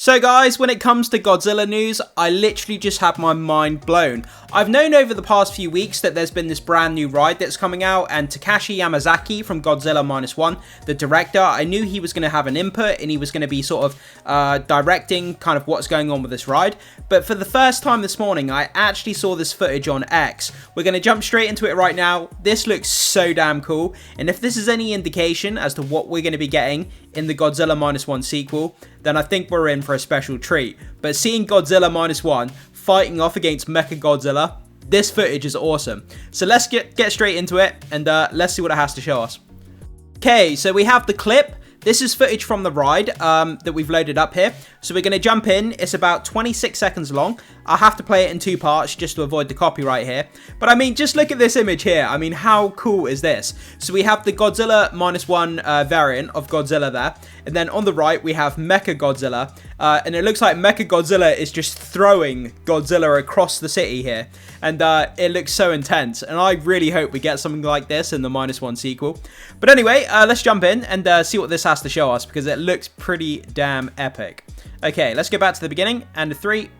So guys, when it comes to Godzilla news, I literally just had my mind blown. I've known over the past few weeks that there's been this brand new ride that's coming out, and Takashi Yamazaki from Godzilla -1, the director, I knew he was going to have an input and he was going to be sort of directing kind of what's going on with this ride. But for the first time this morning, I actually saw this footage on X. We're going to jump straight into it right now. This looks so damn cool, and if this is any indication as to what we're going to be getting in the Godzilla -1 sequel, then I think we're in for a special treat. But seeing Godzilla -1 fighting off against Mecha-Godzilla, this footage is awesome. So let's get straight into it, and let's see what it has to show us. Okay, so we have the clip. This is footage from the ride that we've loaded up here. So we're going to jump in. It's about 26 seconds long. I'll have to play it in 2 parts just to avoid the copyright here. But I mean, just look at this image here. I mean, how cool is this? So we have the Godzilla -1 variant of Godzilla there. And then on the right, we have Mecha-Godzilla. And it looks like Mecha-Godzilla is just throwing Godzilla across the city here. And it looks so intense. And I really hope we get something like this in the -1 sequel. But anyway, let's jump in and see what this has to show us, because it looks pretty damn epic. Okay, let's go back to the beginning. And 3,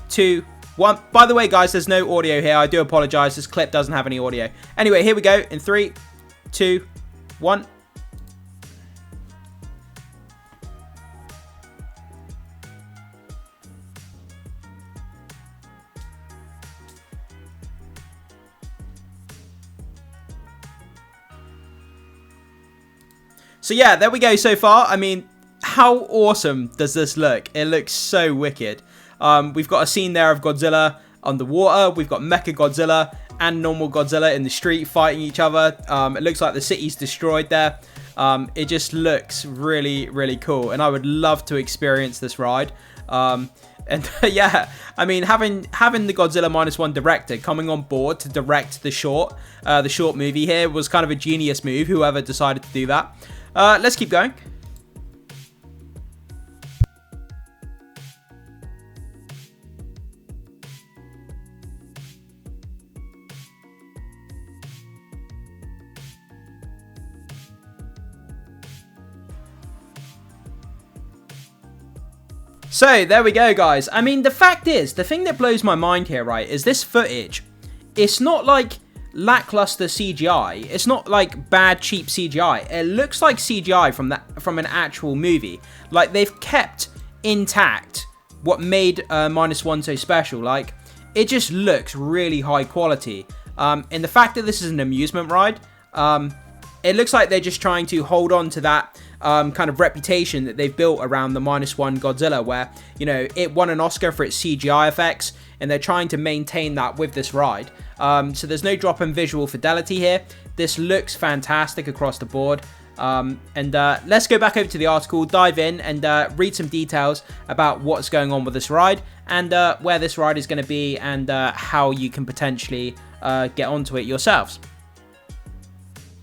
2, 1. By the way, guys, there's no audio here. I do apologize. This clip doesn't have any audio. Anyway, here we go. In 3, 2, 1. So yeah, there we go so far. I mean, how awesome does this look? It looks so wicked. We've got a scene there of Godzilla underwater. We've got Mecha-Godzilla and normal Godzilla in the street fighting each other. It looks like the city's destroyed there. It just looks really, really cool. And I would love to experience this ride. And yeah, I mean, having the Godzilla -1 director coming on board to direct the short movie here was kind of a genius move, whoever decided to do that. Let's keep going. So there we go, guys. I mean, the fact is, the thing that blows my mind here, right, is this footage. It's not like lackluster CGI. It's not like bad, cheap CGI. It looks like CGI from an actual movie. Like, they've kept intact what made -1 so special. Like, it just looks really high quality. And the fact that this is an amusement ride, it looks like they're just trying to hold on to that kind of reputation that they've built around the -1 Godzilla, where, you know, it won an Oscar for its CGI effects, and they're trying to maintain that with this ride. So there's no drop in visual fidelity here. This looks fantastic across the board. And let's go back over to the article, dive in, and read some details about what's going on with this ride, and where this ride is going to be, and how you can potentially get onto it yourselves.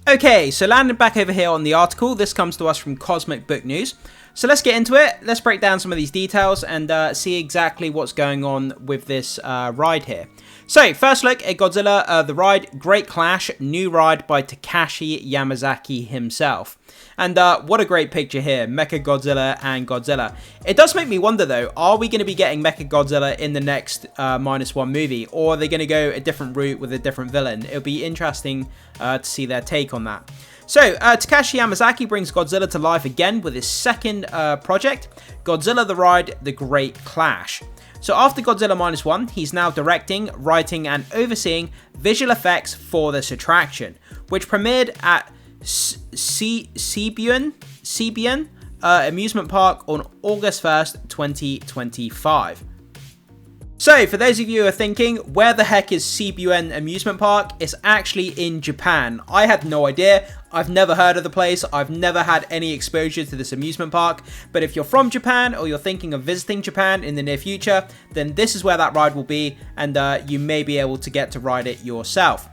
Okay, so landing back over here on the article, this comes to us from Cosmic Book News. So let's get into it. Let's break down some of these details and see exactly what's going on with this ride here. So, first look at Godzilla the Ride, Great Clash, new ride by Takashi Yamazaki himself. And what a great picture here, Mecha-Godzilla and Godzilla. It does make me wonder though, are we going to be getting Mecha-Godzilla in the next -1 movie? Or are they going to go a different route with a different villain? It'll be interesting to see their take on that. So, Takashi Yamazaki brings Godzilla to life again with his second project, Godzilla the Ride, The Great Clash. So after Godzilla -1, he's now directing, writing, and overseeing visual effects for this attraction, which premiered at Shibuya Amusement Park on August 1st, 2025. So, for those of you who are thinking, where the heck is Shibuya Amusement Park? It's actually in Japan. I had no idea. I've never heard of the place. I've never had any exposure to this amusement park. But if you're from Japan, or you're thinking of visiting Japan in the near future, then this is where that ride will be, and you may be able to get to ride it yourself.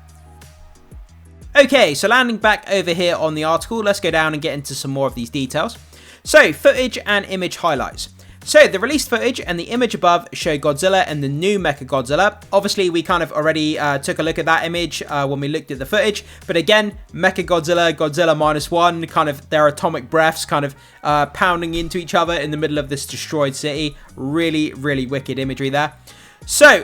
Okay, so landing back over here on the article, let's go down and get into some more of these details. So, footage and image highlights. So the released footage and the image above show Godzilla and the new Mecha-Godzilla. Obviously, we kind of already took a look at that image when we looked at the footage. But again, Mecha-Godzilla, Godzilla -1, kind of their atomic breaths kind of pounding into each other in the middle of this destroyed city. Really, really wicked imagery there. So,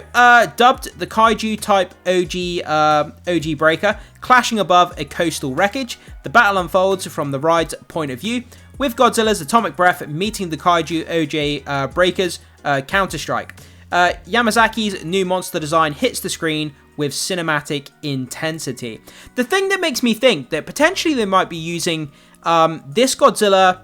dubbed the Kaiju type OG breaker, clashing above a coastal wreckage, the battle unfolds from the ride's point of view, with Godzilla's atomic breath meeting the Kaiju OG breaker's counterstrike. Yamazaki's new monster design hits the screen with cinematic intensity. The thing that makes me think that potentially they might be using this Godzilla,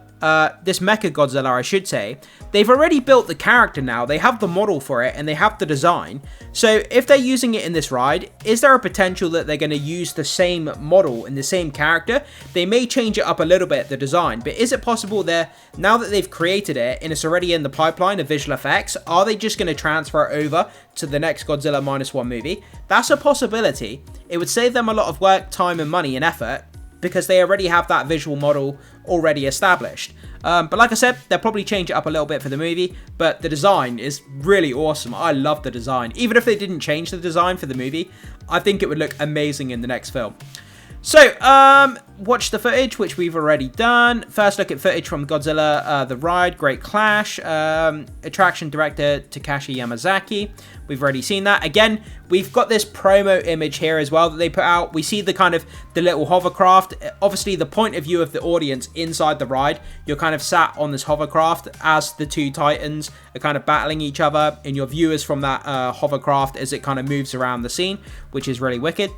this Mecha-Godzilla, I should say. They've already built the character now, they have the model for it, and they have the design. So if they're using it in this ride, is there a potential that they're going to use the same model and the same character? They may change it up a little bit, the design, but is it possible there, now that they've created it, and it's already in the pipeline of visual effects, are they just going to transfer it over to the next Godzilla -1 movie? That's a possibility. It would save them a lot of work, time, and money and effort, because they already have that visual model already established. But like I said, they'll probably change it up a little bit for the movie, but the design is really awesome. I love the design. Even if they didn't change the design for the movie, I think it would look amazing in the next film. So, watch the footage, which we've already done. First look at footage from Godzilla the Ride, Great Clash, attraction director Takashi Yamazaki. We've already seen that. Again, we've got this promo image here as well that they put out. We see the kind of the little hovercraft. Obviously, the point of view of the audience inside the ride. You're kind of sat on this hovercraft as the two titans are kind of battling each other, and your view is from that hovercraft as it kind of moves around the scene, which is really wicked.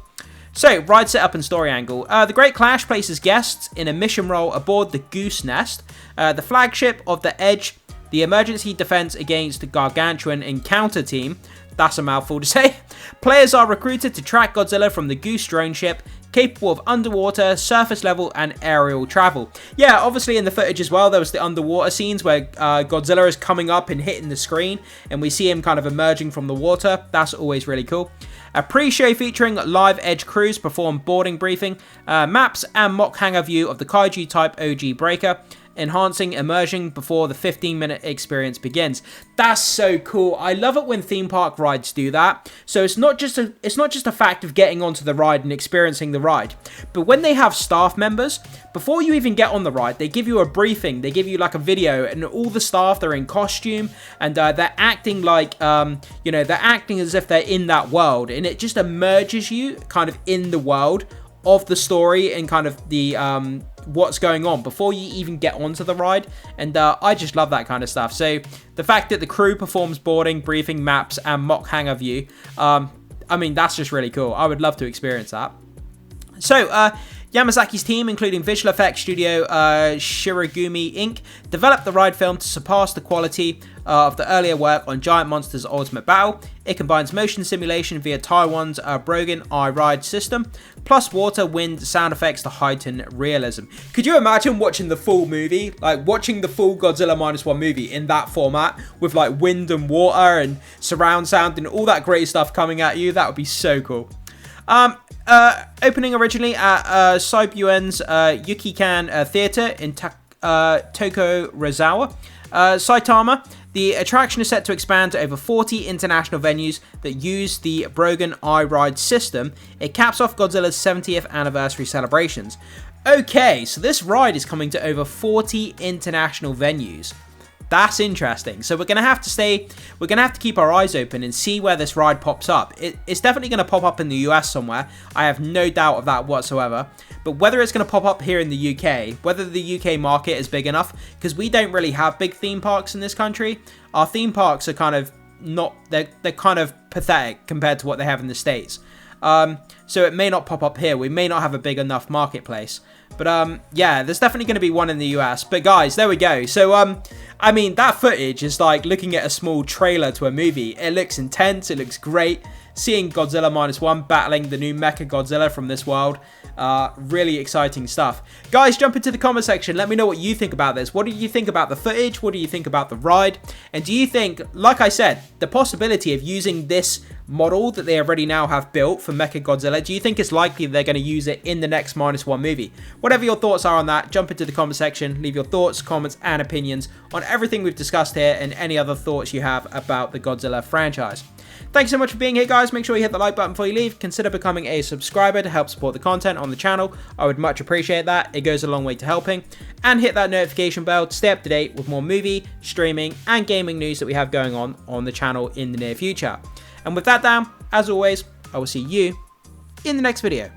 So, ride setup and story angle. The Great Clash places guests in a mission role aboard the Goose Nest, the flagship of the Edge, the emergency defense against the gargantuan encounter team. That's a mouthful to say. Players are recruited to track Godzilla from the Goose drone ship, capable of underwater, surface level, and aerial travel. Yeah, obviously in the footage as well, there was the underwater scenes where Godzilla is coming up and hitting the screen, and we see him kind of emerging from the water. That's always really cool. A pre-show featuring live Edge crews perform boarding briefing, maps and mock hangar view of the Kaiju type OG breaker, enhancing immersion before the 15-minute experience begins. That's so cool. I love it when theme park rides do that. So it's not just a fact of getting onto the ride and experiencing the ride, but when they have staff members, before you even get on the ride, they give you a briefing, they give you like a video, and all the staff, they're in costume, and they're acting like, they're acting as if they're in that world, and it just immerses you kind of in the world of the story and kind of the what's going on before you even get onto the ride, and I just love that kind of stuff. So the fact that the crew performs boarding, briefing, maps, and mock hangar view, I mean, that's just really cool. I would love to experience that. So Yamazaki's team, including visual effects studio Shirogumi Inc., developed the ride film to surpass the quality of the earlier work on Giant Monster's Ultimate Battle. It combines motion simulation via Taiwan's Brogan iRide system, plus water, wind, sound effects to heighten realism. Could you imagine watching the full movie, like watching the full Godzilla -1 movie in that format, with like wind and water and surround sound and all that great stuff coming at you? That would be so cool. Opening originally at Saibuen's Yukikan Theatre in Tokorozawa, Saitama. The attraction is set to expand to over 40 international venues that use the Brogan iRide system. It caps off Godzilla's 70th anniversary celebrations. Okay, so this ride is coming to over 40 international venues. That's interesting. So we're going to have to keep our eyes open and see where this ride pops up. It's definitely going to pop up in the US somewhere. I have no doubt of that whatsoever. But whether it's going to pop up here in the UK, whether the UK market is big enough, because we don't really have big theme parks in this country. Our theme parks are kind of not, they're kind of pathetic compared to what they have in the States. So it may not pop up here. We may not have a big enough marketplace. But yeah, there's definitely going to be one in the US. But guys, there we go. So I mean, that footage is like looking at a small trailer to a movie. It looks intense. It looks great. Seeing Godzilla -1 battling the new Mecha-Godzilla from this world. Really exciting stuff. Guys, jump into the comment section. Let me know what you think about this. What do you think about the footage? What do you think about the ride? And do you think, like I said, the possibility of using this model that they already now have built for Mecha-Godzilla, do you think it's likely they're going to use it in the next -1 movie? Whatever your thoughts are on that, jump into the comment section, leave your thoughts, comments, and opinions on everything we've discussed here and any other thoughts you have about the Godzilla franchise. Thanks so much for being here, guys. Make sure you hit the like button before you leave. Consider becoming a subscriber to help support the content on the channel. I would much appreciate that. It goes a long way to helping. And hit that notification bell to stay up to date with more movie, streaming, and gaming news that we have going on the channel in the near future. And with that down, as always, I will see you in the next video.